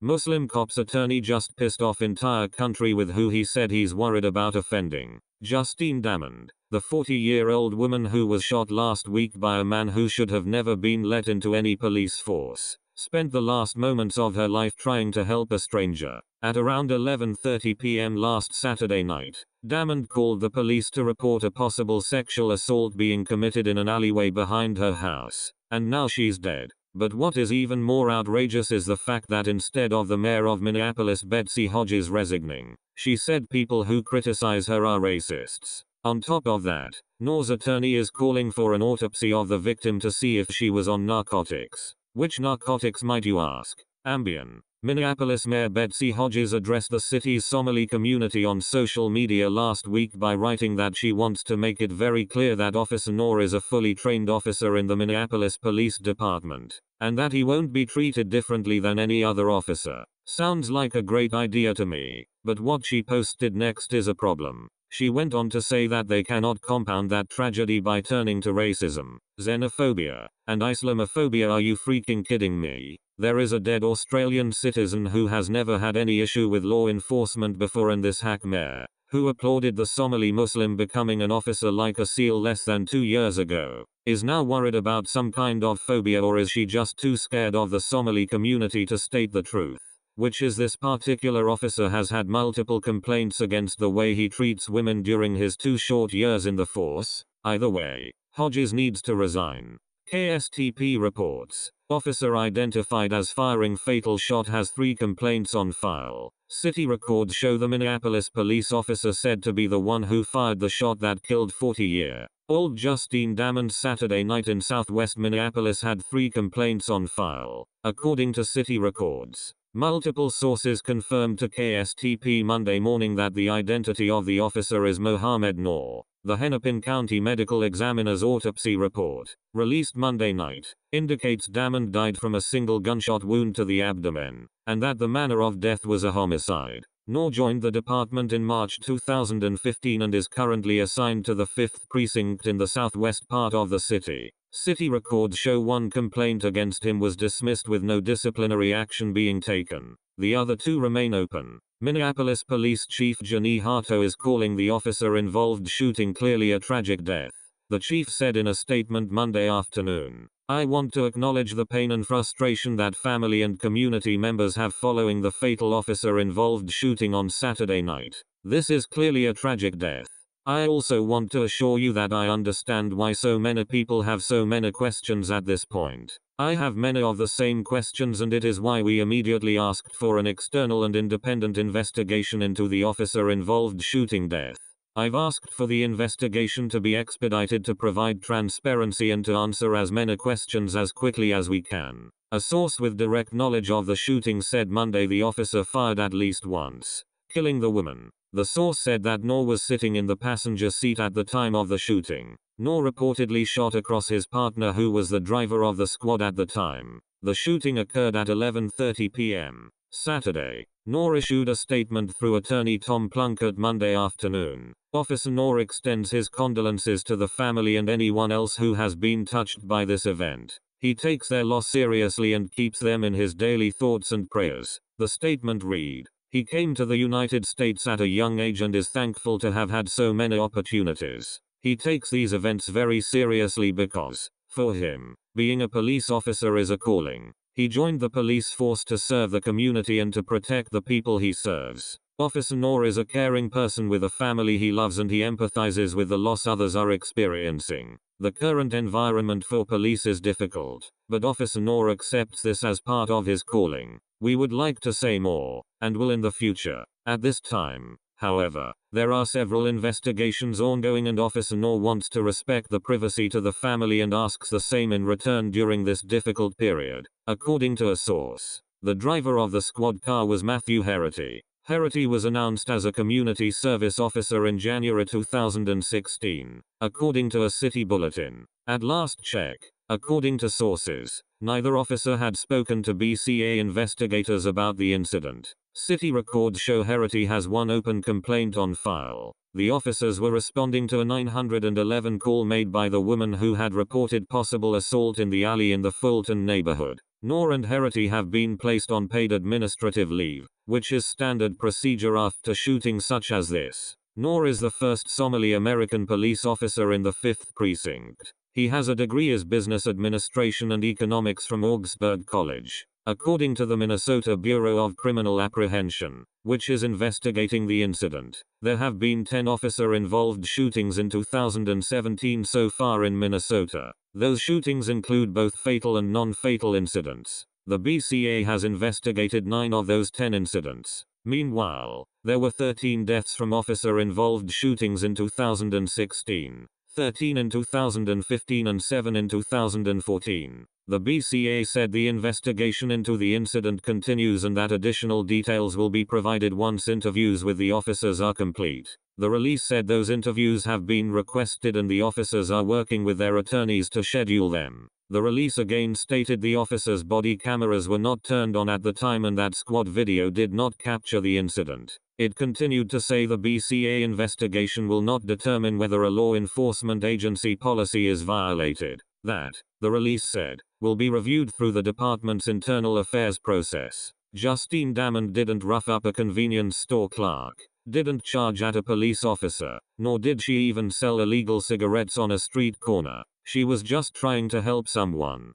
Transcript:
Muslim cop's attorney just pissed off entire country with who he said he's worried about offending. Justine Damond, the 40-year-old woman who was shot last week by a man who should have never been let into any police force, spent the last moments of her life trying to help a stranger. At around 11:30 p.m. last Saturday night, Damond called the police to report a possible sexual assault being committed in an alleyway behind her house, and now she's dead. But what is even more outrageous is the fact that instead of the mayor of Minneapolis Betsy Hodges resigning, she said people who criticize her are racists. On top of that, Noor's attorney is calling for an autopsy of the victim to see if she was on narcotics. Which narcotics, might you ask? Ambien. Minneapolis Mayor Betsy Hodges addressed the city's Somali community on social media last week by writing that she wants to make it very clear that Officer Noor is a fully trained officer in the Minneapolis Police Department, and that he won't be treated differently than any other officer. Sounds like a great idea to me, but what she posted next is a problem. She went on to say that they cannot compound that tragedy by turning to racism, xenophobia, and Islamophobia. Are you freaking kidding me? There is a dead Australian citizen who has never had any issue with law enforcement before, and this hack mayor, who applauded the Somali Muslim becoming an officer like a seal less than 2 years ago, is now worried about some kind of phobia, or is she just too scared of the Somali community to state the truth? Which is, this particular officer has had multiple complaints against the way he treats women during his 2 short years in the force. Either way, Hodges needs to resign. KSTP reports, officer identified as firing fatal shot has 3 complaints on file. City records show the Minneapolis police officer said to be the one who fired the shot that killed 40-year-old Justine Damond Saturday night in southwest Minneapolis had 3 complaints on file, according to city records. Multiple sources confirmed to KSTP Monday morning that the identity of the officer is Mohamed Noor. The Hennepin County Medical Examiner's autopsy report, released Monday night, indicates Damond died from a single gunshot wound to the abdomen, and that the manner of death was a homicide. Noor joined the department in March 2015 and is currently assigned to the 5th Precinct in the southwest part of the city. City records show 1 complaint against him was dismissed with no disciplinary action being taken. The other 2 remain open. Minneapolis Police Chief Janie Harto is calling the officer-involved shooting clearly a tragic death. The chief said in a statement Monday afternoon, "I want to acknowledge the pain and frustration that family and community members have following the fatal officer-involved shooting on Saturday night. This is clearly a tragic death. I also want to assure you that I understand why so many people have so many questions at this point. I have many of the same questions, and it is why we immediately asked for an external and independent investigation into the officer-involved shooting death. I've asked for the investigation to be expedited to provide transparency and to answer as many questions as quickly as we can." A source with direct knowledge of the shooting said Monday the officer fired at least once, killing the woman. The source said that Noor was sitting in the passenger seat at the time of the shooting. Noor reportedly shot across his partner, who was the driver of the squad at the time. The shooting occurred at 11:30 p.m. Saturday. Noor issued a statement through attorney Tom Plunkett Monday afternoon. Officer Noor extends his condolences to the family and anyone else who has been touched by this event. He takes their loss seriously and keeps them in his daily thoughts and prayers. The statement read, "He came to the United States at a young age and is thankful to have had so many opportunities. He takes these events very seriously because, for him, being a police officer is a calling. He joined the police force to serve the community and to protect the people he serves. Officer Noor is a caring person with a family he loves, and he empathizes with the loss others are experiencing. The current environment for police is difficult, but Officer Noor accepts this as part of his calling. We would like to say more, and will in the future. At this time, however, there are several investigations ongoing, and Officer Noor wants to respect the privacy to the family and asks the same in return during this difficult period." According to a source, the driver of the squad car was Matthew Herity. Herity was announced as a community service officer in January 2016, according to a city bulletin. At last check, according to sources, neither officer had spoken to BCA investigators about the incident. City records show Herity has 1 open complaint on file. The officers were responding to a 911 call made by the woman who had reported possible assault in the alley in the Fulton neighborhood. Noor and Herity have been placed on paid administrative leave, which is standard procedure after shootings such as this. Noor is the first Somali American police officer in the 5th Precinct. He has a degree as business administration and economics from Augsburg College. According to the Minnesota Bureau of Criminal Apprehension, which is investigating the incident, there have been 10 officer-involved shootings in 2017 so far in Minnesota. Those shootings include both fatal and non-fatal incidents. The BCA has investigated 9 of those 10 incidents. Meanwhile, there were 13 deaths from officer-involved shootings in 2016, 13 in 2015 and 7 in 2014. The BCA said the investigation into the incident continues and that additional details will be provided once interviews with the officers are complete. The release said those interviews have been requested and the officers are working with their attorneys to schedule them. The release again stated the officers' body cameras were not turned on at the time and that squad video did not capture the incident. It continued to say the BCA investigation will not determine whether a law enforcement agency policy is violated. That, the release said, will be reviewed through the department's internal affairs process. Justine Damond didn't rough up a convenience store clerk, didn't charge at a police officer, nor did she even sell illegal cigarettes on a street corner. She was just trying to help someone.